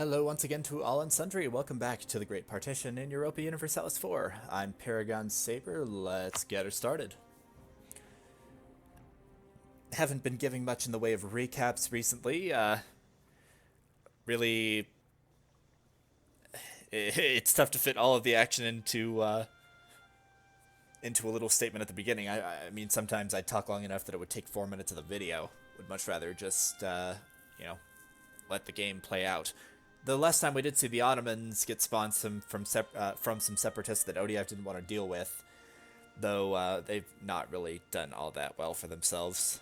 Hello once again to all and sundry. Welcome back to the Great Partition in Europa Universalis 4. I'm Paragon Saber. Let's get her started. Haven't been giving much in the way of recaps recently. Really, it's tough to fit all of the action into a little statement at the beginning. I mean, sometimes I talk long enough that it would take 4 minutes of the video. Would much rather just, let the game play out. The last time we did see the Ottomans get spawned from some separatists that Odiev didn't want to deal with, though they've not really done all that well for themselves.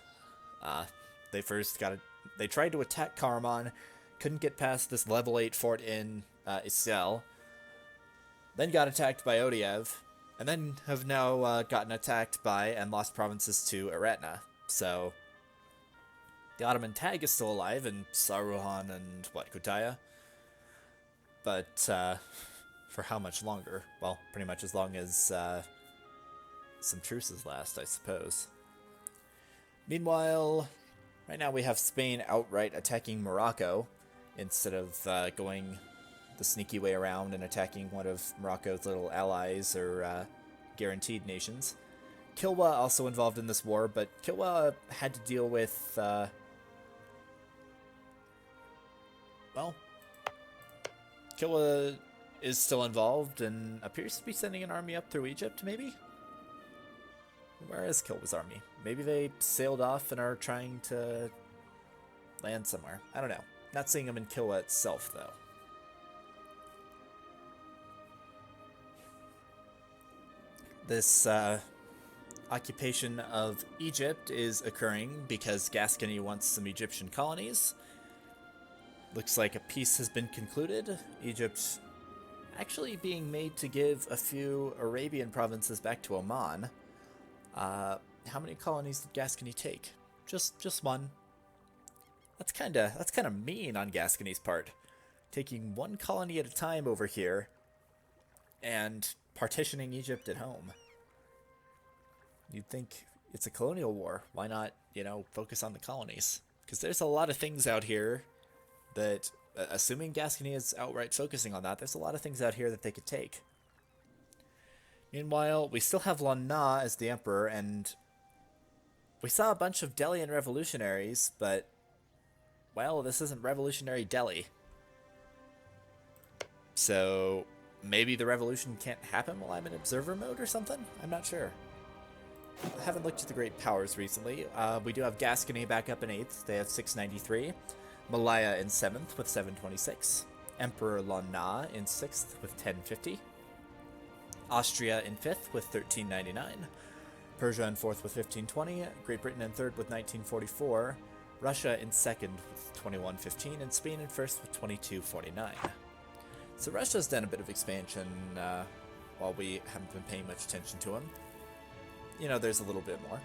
They tried to attack Karaman, couldn't get past this level 8 fort in Isel, then got attacked by Odiev, and then have now gotten attacked by and lost provinces to Eretna. So the Ottoman tag is still alive in Saruhan and Kutaya. But for how much longer? Well, pretty much as long as some truces last, I suppose. Meanwhile, right now we have Spain outright attacking Morocco instead of going the sneaky way around and attacking one of Morocco's little allies or guaranteed nations. Kilwa also involved in this war, but Kilwa had to deal with, Kilwa is still involved and appears to be sending an army up through Egypt, maybe? Where is Kilwa's army? Maybe they sailed off and are trying to land somewhere. I don't know. Not seeing them in Kilwa itself, though. This occupation of Egypt is occurring because Gascony wants some Egyptian colonies. Looks like a peace has been concluded. Egypt actually being made to give a few Arabian provinces back to Oman. How many colonies did Gascony take? Just one. That's kind of mean on Gascony's part, taking one colony at a time over here and partitioning Egypt at home. You'd think it's a colonial war. Why not, focus on the colonies? Because there's a lot of things out here that, assuming Gascony is outright focusing on that, there's a lot of things out here that they could take. Meanwhile, we still have Lonna as the emperor, and we saw a bunch of Delian revolutionaries, but, well, this isn't revolutionary Delhi. So, maybe the revolution can't happen while I'm in observer mode or something? I'm not sure. I haven't looked at the great powers recently. We do have Gascony back up in 8th. They have 693. Malaya in 7th with 726. Emperor Lonna in 6th with 1050. Austria in 5th with 1399. Persia in 4th with 1520. Great Britain in 3rd with 1944. Russia in 2nd with 2115. And Spain in 1st with 2249. So Russia's done a bit of expansion while we haven't been paying much attention to him. There's a little bit more.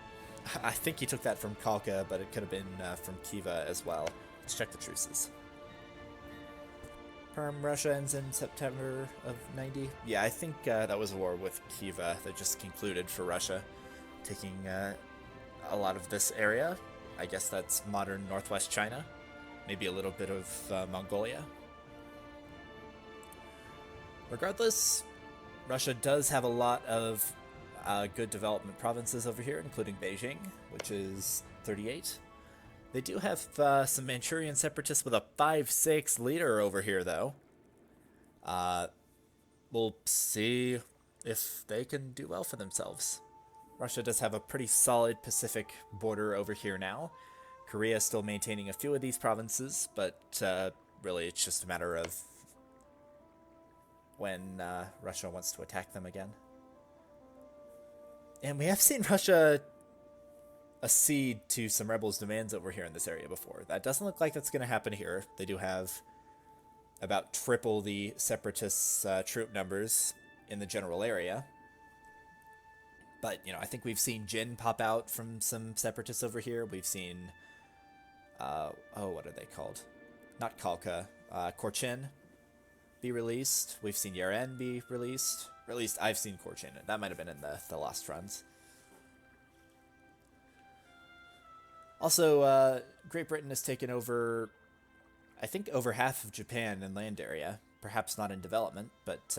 I think he took that from Kalka, but it could have been from Khiva as well. Let's check the truces. Perm Russia ends in September of 90. Yeah, I think that was a war with Khiva that just concluded for Russia, taking a lot of this area. I guess that's modern northwest China, maybe a little bit of Mongolia. Regardless, Russia does have a lot of good development provinces over here, including Beijing, which is 38. They do have some Manchurian separatists with a 5-6 leader over here, though. We'll see if they can do well for themselves. Russia does have a pretty solid Pacific border over here now. Korea is still maintaining a few of these provinces, but really it's just a matter of when Russia wants to attack them again. And we have seen Russia accede to some rebels' demands over here in this area before. That doesn't look like that's going to happen here. They do have about triple the separatists' troop numbers in the general area. But, I think we've seen Jin pop out from some separatists over here. We've seen, what are they called? Not Kalka, Korchin be released. We've seen Yaren be released. Or at least I've seen Korchin. That might have been in the last runs. Also, Great Britain has taken over, I think, over half of Japan in land area. Perhaps not in development, but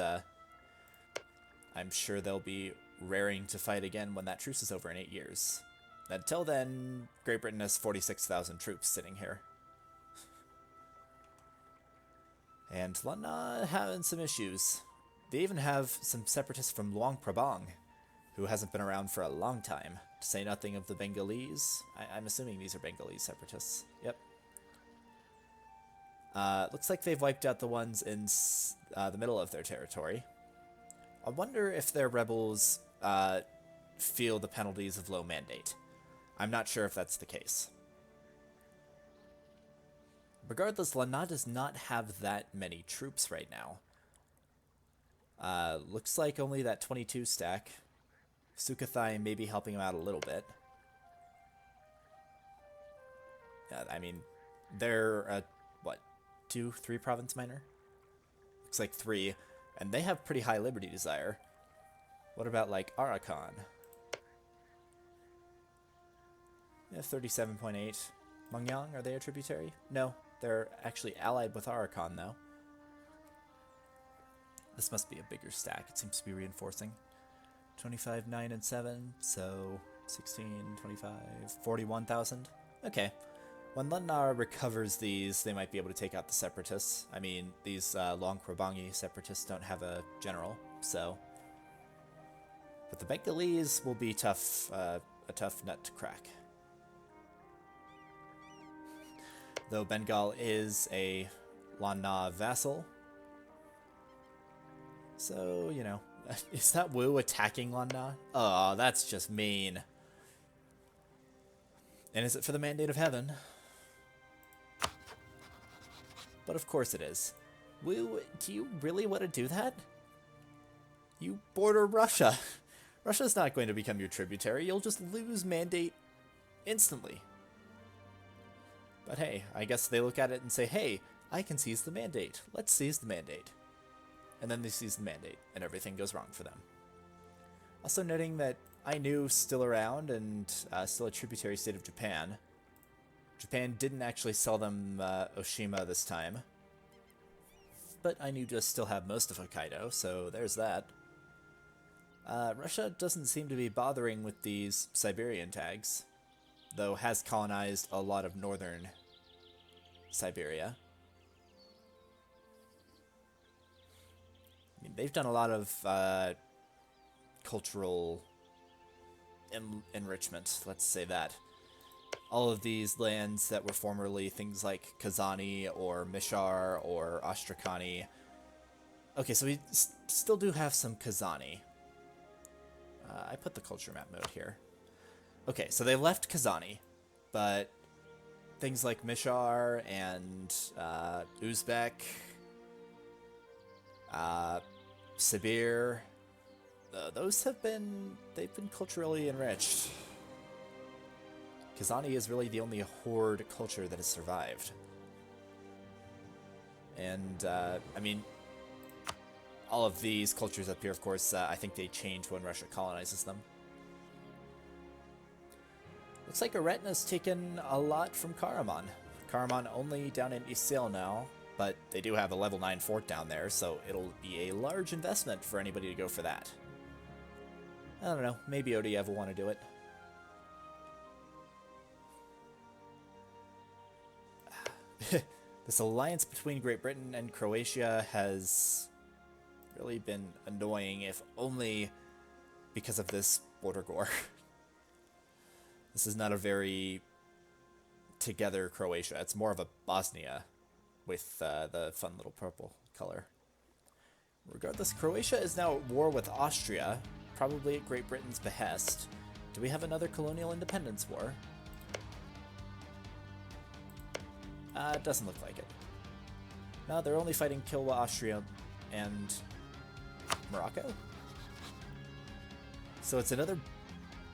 I'm sure they'll be raring to fight again when that truce is over in 8 years. Until then, Great Britain has 46,000 troops sitting here. And London having some issues. They even have some separatists from Luang Prabang, who hasn't been around for a long time, to say nothing of the Bengalese. I'm assuming these are Bengalese separatists. Yep. Looks like they've wiped out the ones in the middle of their territory. I wonder if their rebels feel the penalties of low mandate. I'm not sure if that's the case. Regardless, Lanna does not have that many troops right now. Looks like only that 22 stack. Sukhothai may be helping him out a little bit. I mean, they're, what, 2, 3 province minor? Looks like 3, and they have pretty high liberty desire. What about, like, Arakan? Yeah, 37.8. Mongyang, are they a tributary? No, they're actually allied with Arakan, though. This must be a bigger stack. It seems to be reinforcing. 25, 9, and 7, so 16, 25, 41,000. Okay. When Lennar recovers these, they might be able to take out the separatists. I mean, these Long Krabangi separatists don't have a general, so... But the Bengalese will be tough, a tough nut to crack. Though Bengal is a Lanna vassal. So, you know, is that Wu attacking Lanna? Oh, that's just mean. And is it for the mandate of heaven? But of course it is. Wu, do you really want to do that? You border Russia. Russia's not going to become your tributary. You'll just lose mandate instantly. But hey, I guess they look at it and say, hey, I can seize the mandate. Let's seize the mandate. And then they seize the mandate, and everything goes wrong for them. Also noting that Ainu's still around and still a tributary state of Japan. Japan didn't actually sell them Oshima this time. But Ainu does still have most of Hokkaido, so there's that. Russia doesn't seem to be bothering with these Siberian tags, though has colonized a lot of northern Siberia. I mean, they've done a lot of cultural enrichment, let's say that. All of these lands that were formerly things like Khazzani or Mishar or Astrakani. Okay, so we still do have some Khazzani. I put the culture map mode here. Okay, so they left Khazzani, but things like Mishar and Uzbek, Sibir, those they've been culturally enriched. Khazzani is really the only horde culture that has survived. And, I mean, all of these cultures up here, of course, I think they change when Russia colonizes them. Looks like Aretna's taken a lot from Karaman. Karaman only down in Isil now, but they do have a level 9 fort down there, so it'll be a large investment for anybody to go for that. I don't know, maybe Odiev will want to do it. This alliance between Great Britain and Croatia has really been annoying, if only because of this border gore. This is not a very together Croatia. It's more of a Bosnia with the fun little purple color. Regardless, Croatia is now at war with Austria, probably at Great Britain's behest. Do we have another colonial independence war? It doesn't look like it. No, they're only fighting Kilwa, Austria, and Morocco? So it's another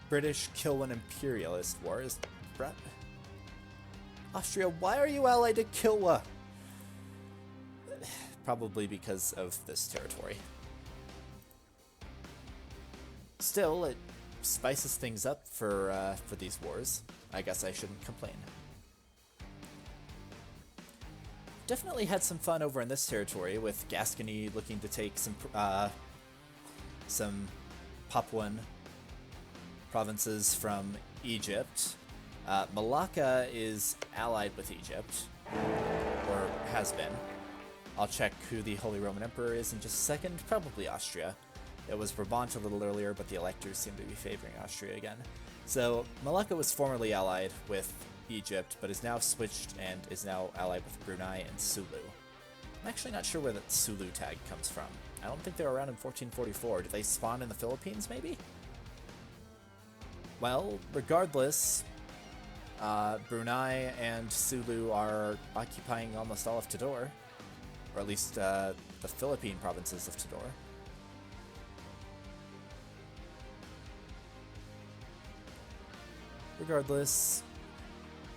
British Kilwan imperialist war. Is Brett? Austria, why are you allied to Kilwa? Probably because of this territory. Still, it spices things up for these wars. I guess I shouldn't complain. definitely had some fun over in this territory, with Gascony looking to take some Papuan provinces from Egypt. Malacca is allied with Egypt, or has been. I'll check who the Holy Roman Emperor is in just a second. Probably Austria. It was Brabant a little earlier, but the electors seem to be favoring Austria again. So Malacca was formerly allied with Egypt, but is now switched and is now allied with Brunei and Sulu. I'm actually not sure where that Sulu tag comes from. I don't think they were around in 1444. Did they spawn in the Philippines, maybe? Well, regardless, Brunei and Sulu are occupying almost all of Tidor, or at least the Philippine provinces of Tidor. Regardless,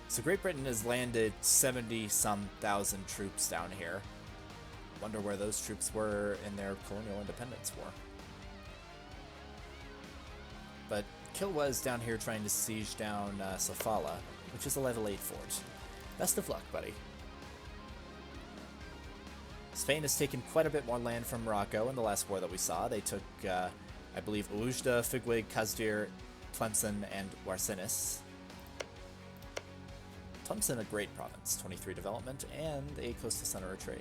so Great Britain has landed 70-some thousand troops down here. Wonder where those troops were in their colonial independence war. But Kilwa is down here trying to siege down Sofala, which is a level 8 fort. Best of luck, buddy. Spain has taken quite a bit more land from Morocco in the last war that we saw. They took, I believe, Oujda, Figuig, Kazdir, Tlemcen, and Warsenis. Tlemcen, a great province, 23 development, and a coastal center of trade.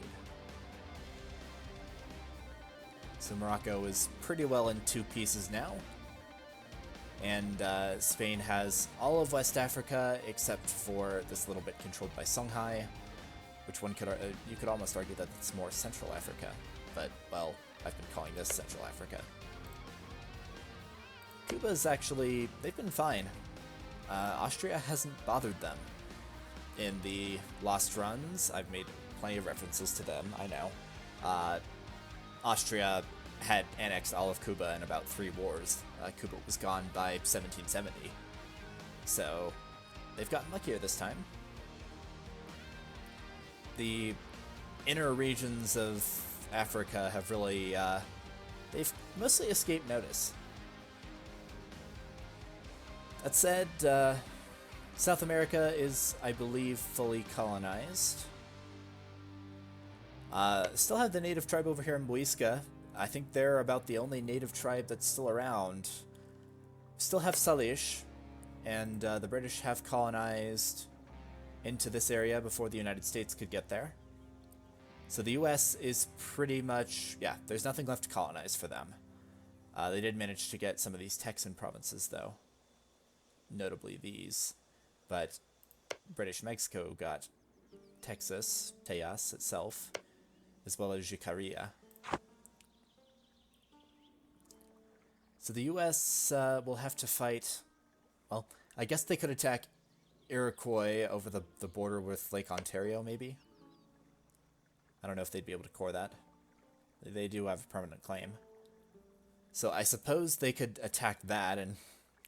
So Morocco is pretty well in two pieces now. And Spain has all of West Africa except for this little bit controlled by Songhai, which you could almost argue that it's more Central Africa. But, well, I've been calling this Central Africa. Cuba's actually, they've been fine. Austria hasn't bothered them in the lost runs. I've made plenty of references to them, I know. Austria had annexed all of Cuba in about 3 wars. Cuba was gone by 1770. So, they've gotten luckier this time. The inner regions of Africa have really, they've mostly escaped notice. That said, South America is, I believe, fully colonized. Still have the native tribe over here in Muisca. I think they're about the only native tribe that's still around. Still have Salish, and the British have colonized into this area before the United States could get there. So the US is pretty much, yeah, there's nothing left to colonize for them. They did manage to get some of these Texan provinces, though. Notably these. But British Mexico got Texas, Tejas itself, as well as Jicaria. So the US will have to fight, well, I guess they could attack Iroquois over the border with Lake Ontario, maybe? I don't know if they'd be able to core that. They do have a permanent claim. So I suppose they could attack that and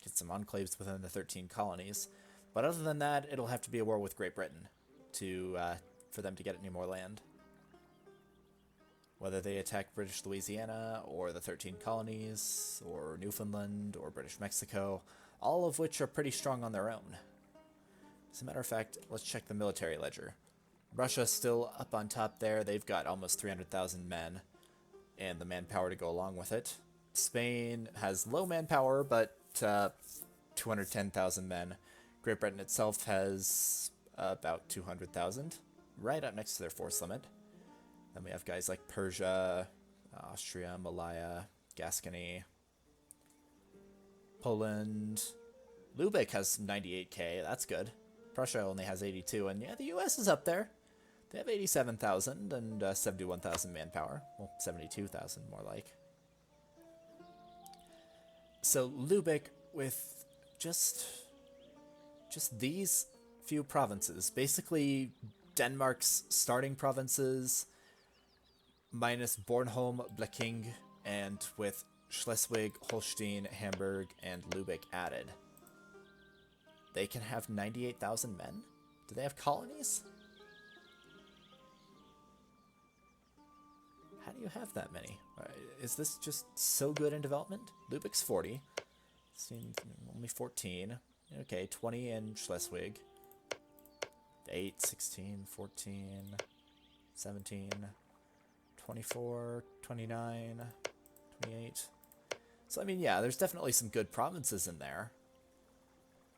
get some enclaves within the 13 colonies. But other than that, it'll have to be a war with Great Britain for them to get any more land. Whether they attack British Louisiana, or the 13 colonies, or Newfoundland, or British Mexico, all of which are pretty strong on their own. As a matter of fact, let's check the military ledger. Russia's still up on top there. They've got almost 300,000 men, and the manpower to go along with it. Spain has low manpower, but 210,000 men. Great Britain itself has about 200,000, right up next to their force limit. Then we have guys like Persia, Austria, Malaya, Gascony, Poland. Lubeck has 98k, that's good. Prussia only has 82, and yeah, the US is up there. They have 87,000 and 71,000 manpower. Well, 72,000 more like. So Lubeck, with just these few provinces, basically Denmark's starting provinces, minus Bornholm, Blekinge, and with Schleswig, Holstein, Hamburg, and Lubeck added, they can have 98,000 men? Do they have colonies? How do you have that many? Is this just so good in development? Lubeck's 40. Only 14. Okay, 20 in Schleswig. 8, 16, 14. 17, 24, 29, 28. So, I mean, yeah, there's definitely some good provinces in there.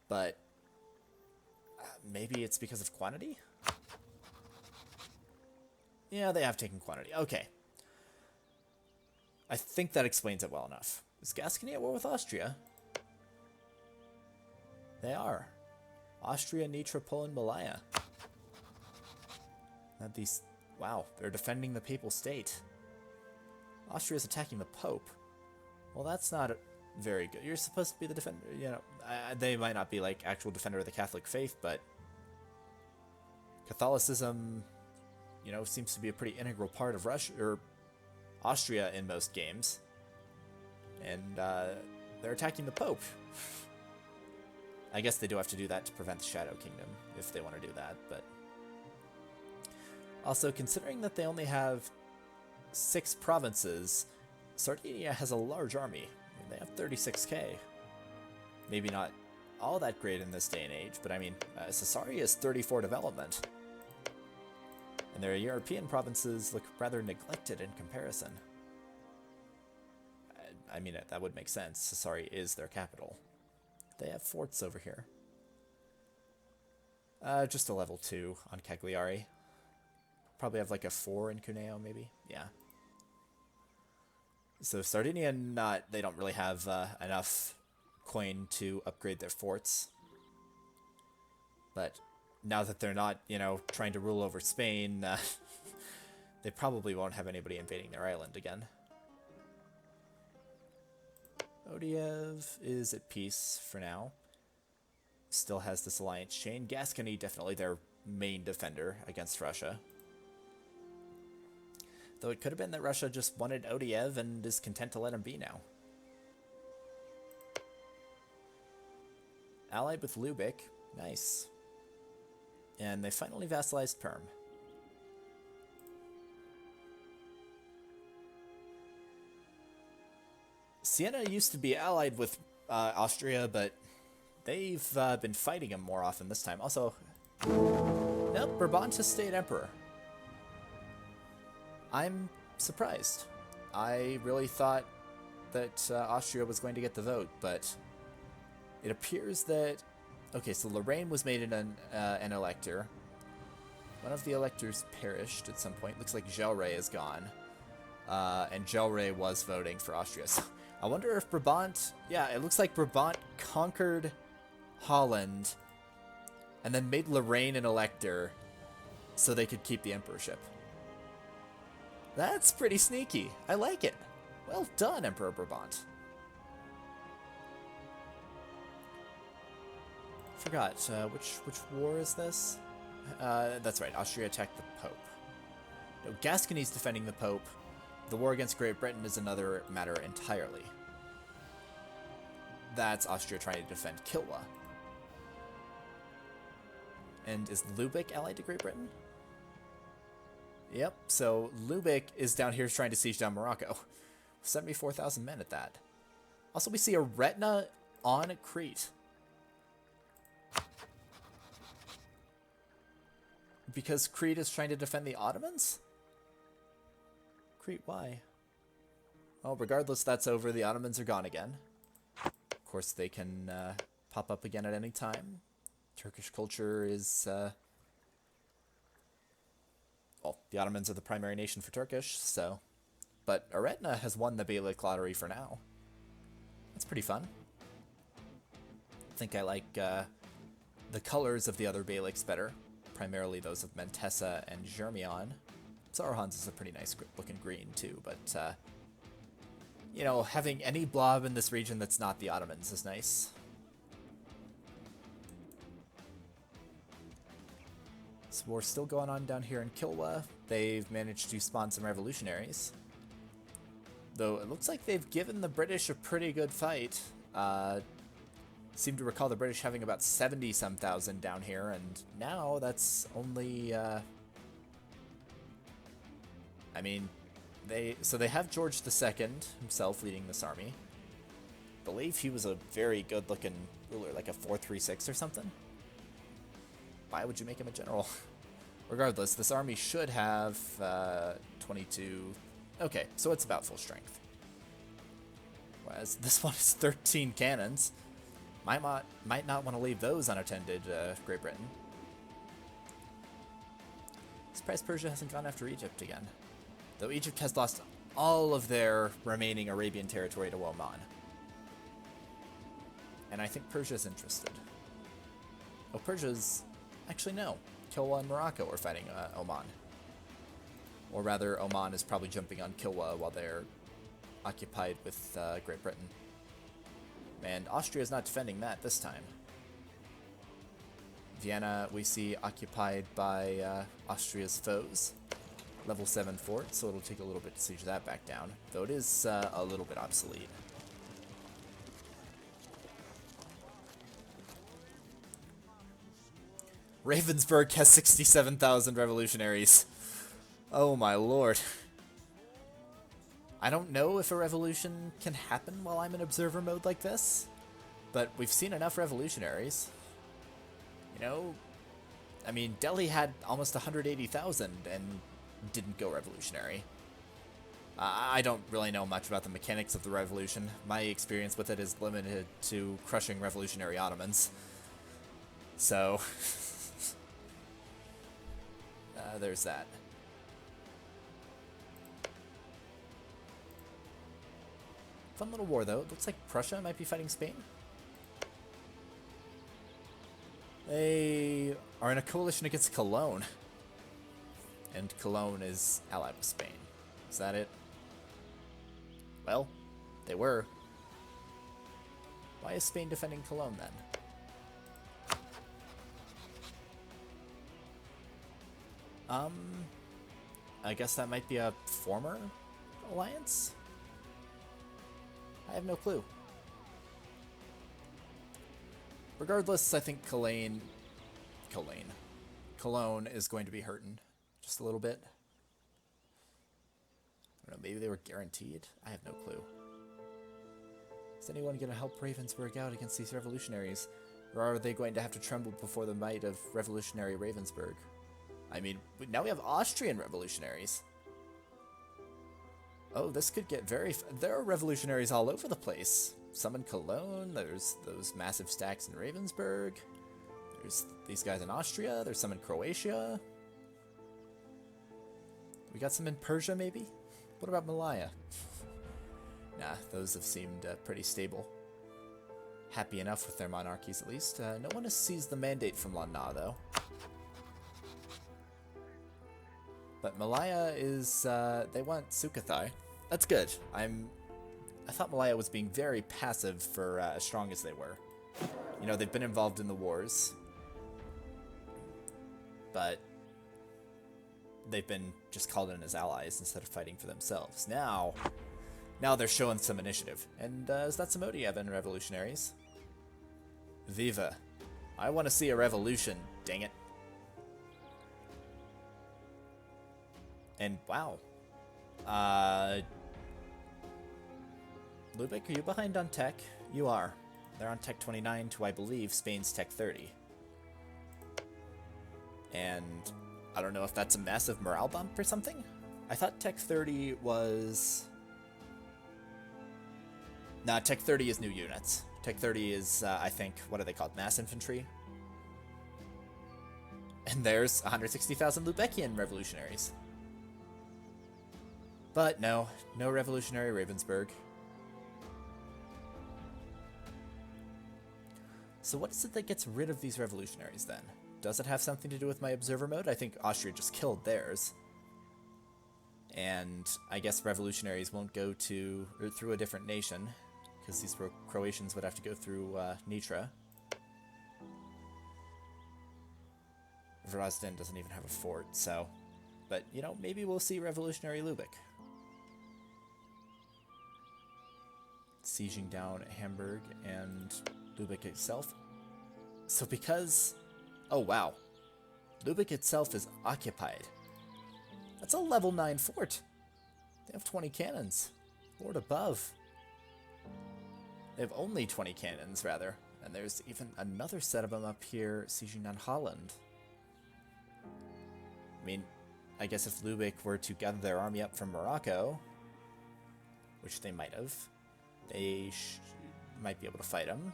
But maybe it's because of quantity? Yeah, they have taken quantity. Okay. I think that explains it well enough. Is Gascony at war with Austria? They are. Austria, Nitra, Poland, Malaya. Now these... Wow, they're defending the Papal State. Austria's attacking the Pope. Well, that's not very good. You're supposed to be the defender, you know. They might not be, like, actual defender of the Catholic faith, but Catholicism, you know, seems to be a pretty integral part of Russia, or Austria in most games. And, they're attacking the Pope. I guess they do have to do that to prevent the Shadow Kingdom, if they want to do that, but... Also, considering that they only have 6 provinces, Sardinia has a large army. I mean, they have 36k. Maybe not all that great in this day and age, but I mean, Caesarea is 34 development. And their European provinces look rather neglected in comparison. I mean, that would make sense. Caesarea is their capital. They have forts over here. Just a level 2 on Cagliari. Probably have like a 4 in Cuneo, maybe? Yeah. So Sardinia, they don't really have enough coin to upgrade their forts. But now that they're not, you know, trying to rule over Spain, they probably won't have anybody invading their island again. Odiev is at peace for now. Still has this alliance chain. Gascony, definitely their main defender against Russia. Though it could have been that Russia just wanted Odiev and is content to let him be now. Allied with Lubick. Nice. And they finally vassalized Perm. Siena used to be allied with Austria, but they've been fighting him more often this time. Also, nope, Brabant has stayed emperor. I'm surprised. I really thought that Austria was going to get the vote, but it appears that... Okay, so Lorraine was made an elector. One of the electors perished at some point. Looks like Gelre is gone. And Gelre was voting for Austria. So I wonder if Brabant... Yeah, it looks like Brabant conquered Holland and then made Lorraine an elector so they could keep the emperorship. That's pretty sneaky. I like it. Well done, Emperor Brabant. Forgot, which war is this? That's right, Austria attacked the Pope. No, Gascony's defending the Pope. The war against Great Britain is another matter entirely. That's Austria trying to defend Kilwa. And is Lubick allied to Great Britain? Yep, so Lubick is down here trying to siege down Morocco. 74,000 men at that. Also, we see a retina on Crete. Because Crete is trying to defend the Ottomans? Crete, why? Well, regardless, that's over. The Ottomans are gone again. Of course, they can pop up again at any time. Turkish culture is... Well, the Ottomans are the primary nation for Turkish, so... But Aretna has won the Beylik lottery for now. That's pretty fun. I think I like the colors of the other Beyliks better. Primarily those of Mentessa and Germion. Saruhan's is a pretty nice looking green too, but you know, having any blob in this region that's not the Ottomans is nice. So we're still going on down here in Kilwa. They've managed to spawn some revolutionaries. Though it looks like they've given the British a pretty good fight. Seem to recall the British having about 70-some thousand down here, and now that's only... I mean, they have George II himself leading this army. I believe he was a very good-looking ruler, like a 436 or something. Why would you make him a general? Regardless, this army should have 22... Okay, so it's about full strength. Whereas this one is 13 cannons. Might not want to leave those unattended, Great Britain. Surprised Persia hasn't gone after Egypt again. Though Egypt has lost all of their remaining Arabian territory to Oman. And I think Persia's interested. Oh, Persia's... Actually, no. Kilwa and Morocco are fighting Oman. Or rather, Oman is probably jumping on Kilwa while they're occupied with Great Britain. And Austria's not defending that this time. Vienna, we see, occupied by Austria's foes. Level 7 fort, so it'll take a little bit to siege that back down. Though it is a little bit obsolete. Ravensburg has 67,000 revolutionaries. Oh my lord. I don't know if a revolution can happen while I'm in observer mode like this, but we've seen enough revolutionaries. You know, I mean, Delhi had almost 180,000 and didn't go revolutionary. I don't really know much about the mechanics of the revolution. My experience with it is limited to crushing revolutionary Ottomans. So, there's that. Fun little war, though. It looks like Prussia might be fighting Spain. They are in a coalition against Cologne. And Cologne is allied with Spain. Is that it? Well, they were. Why is Spain defending Cologne, then? I guess that might be a former alliance? I have no clue. Regardless, I think Cologne is going to be hurting just a little bit. I don't know, maybe they were guaranteed? I have no clue. Is anyone going to help Ravensburg out against these revolutionaries? Or are they going to have to tremble before the might of revolutionary Ravensburg? I mean, now we have Austrian revolutionaries. Oh, this could get very... There are revolutionaries all over the place. Some in Cologne, there's those massive stacks in Ravensburg. There's these guys in Austria, there's some in Croatia. We got some in Persia, maybe? What about Malaya? Nah, those have seemed pretty stable. Happy enough with their monarchies, at least. No one has seized the mandate from Lana, though. But Malaya is, they want Sukhothai. That's good. I thought Malaya was being very passive for as strong as they were. You know, they've been involved in the wars. But they've been just called in as allies instead of fighting for themselves. Now they're showing some initiative. And is that Samodiev in revolutionaries? Viva. I want to see a revolution, dang it. And wow. Lubeck, are you behind on tech? You are. They're on tech 29 to, I believe, Spain's tech 30. And I don't know if that's a massive morale bump or something. I thought tech 30 was... Nah, tech 30 is new units. Tech 30 is, I think, what are they called? Mass infantry? And there's 160,000 Lubeckian revolutionaries. But no revolutionary Ravensburg. So what is it that gets rid of these revolutionaries then? Does it have something to do with my observer mode? I think Austria just killed theirs. And I guess revolutionaries won't go to or through a different nation, because these Croatians would have to go through Nitra. Vrazden doesn't even have a fort, so... But, you know, maybe we'll see revolutionary Lubeck. Sieging down Hamburg and Lubeck itself. So because... Oh, wow. Lubeck itself is occupied. That's a level 9 fort. They have 20 cannons. Lord above. They have only 20 cannons, rather. And there's even another set of them up here sieging on Holland. mean, I guess if Lubeck were to gather their army up from Morocco, which they might have, they might be able to fight them.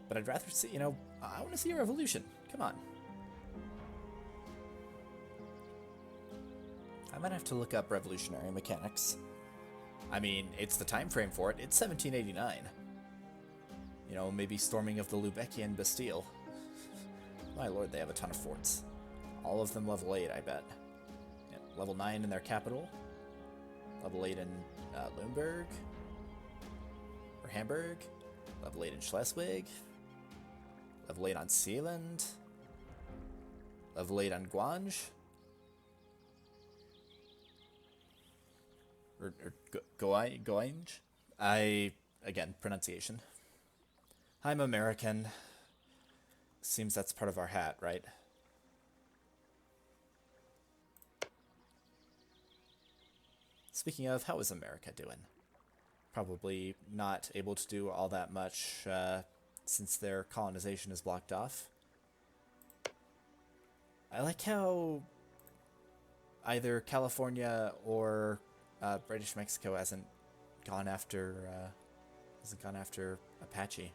But I'd rather see, I want to see a revolution. Come on. I might have to look up revolutionary mechanics. I mean, it's the time frame for it. It's 1789. Maybe storming of the Lubeckian Bastille. My lord, they have a ton of forts. All of them level 8, I bet. Yeah, level 9 in their capital. Level 8 in Limburg. Or Hamburg. Level 8 in Schleswig. Level 8 on Sealand. Level 8 on Guange. Or Goinge? Again, pronunciation. I'm American. Seems that's part of our hat, right? Speaking of, how is America doing? Probably not able to do all that much since their colonization is blocked off. I like how either California or British Mexico hasn't gone after Apache.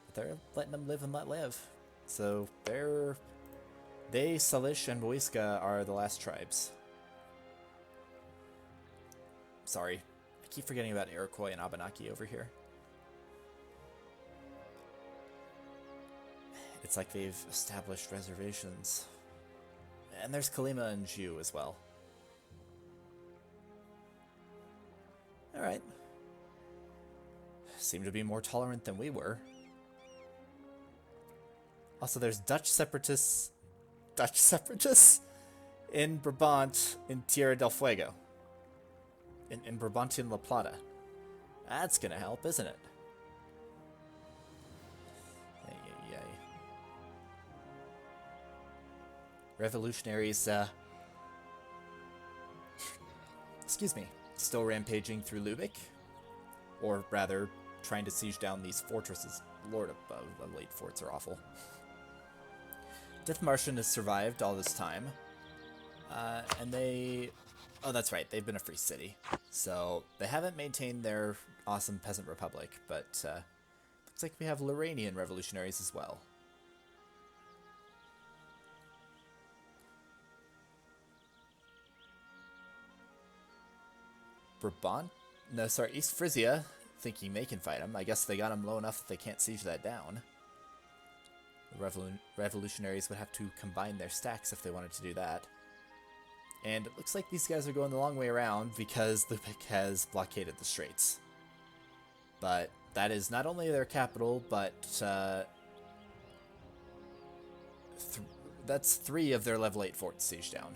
But they're letting them live and let live. So they, Salish, and Muisca are the last tribes. Sorry, I keep forgetting about Iroquois and Abenaki over here. It's like they've established reservations. And there's Kalima and Jiu as well. Alright. Seem to be more tolerant than we were. Also, there's Dutch separatists in Brabant in Tierra del Fuego. In Brabantian La Plata. That's gonna help, isn't it? Ay. Revolutionaries, excuse me, still rampaging through Lubeck? Or rather, trying to siege down these fortresses. Lord above, the late forts are awful. Dithmarschen has survived all this time. And they... Oh, that's right, they've been a free city. So, they haven't maintained their awesome peasant republic, but looks like we have Lorrainian revolutionaries as well. Brabant? No, sorry, East Frisia, thinking they can fight them. I guess they got them low enough that they can't siege that down. The revolutionaries would have to combine their stacks if they wanted to do that. And it looks like these guys are going the long way around because Lubeck has blockaded the straits. But that is not only their capital, but that's 3 of their level 8 forts sieged down.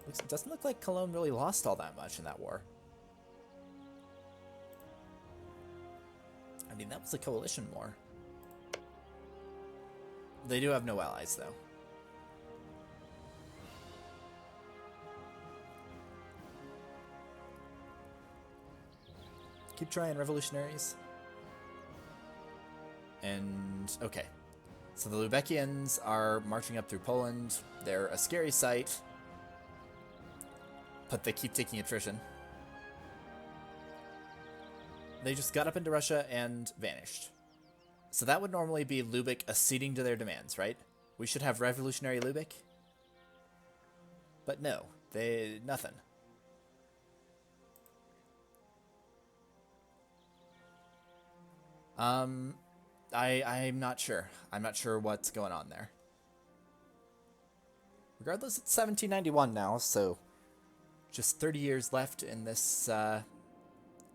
It doesn't look like Cologne really lost all that much in that war. I mean, that was a coalition war. They do have no allies, though. Keep trying, revolutionaries. And, okay. So the Lubeckians are marching up through Poland. They're a scary sight. But they keep taking attrition. They just got up into Russia and vanished. So that would normally be Lubeck acceding to their demands, right? We should have revolutionary Lubeck. But no, nothing. I'm not sure. I'm not sure what's going on there. Regardless, it's 1791 now, so just 30 years left in this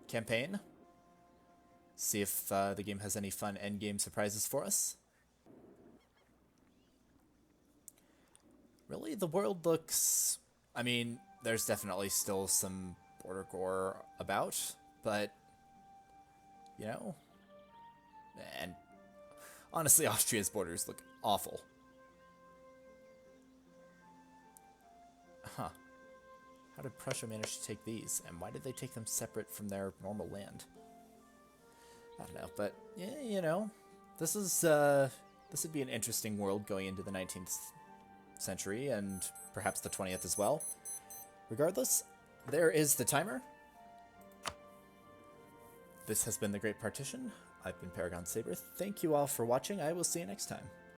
campaign. See if the game has any fun endgame surprises for us. Really, the world looks... I mean, there's definitely still some border gore about, but, you know... And honestly, Austria's borders look awful. Huh. How did Prussia manage to take these? And why did they take them separate from their normal land? I don't know, but yeah, you know, this would be an interesting world going into the 19th century and perhaps the 20th as well. Regardless, there is the timer. This has been the Great Partition. I've been Paragon Saber. Thank you all for watching. I will see you next time.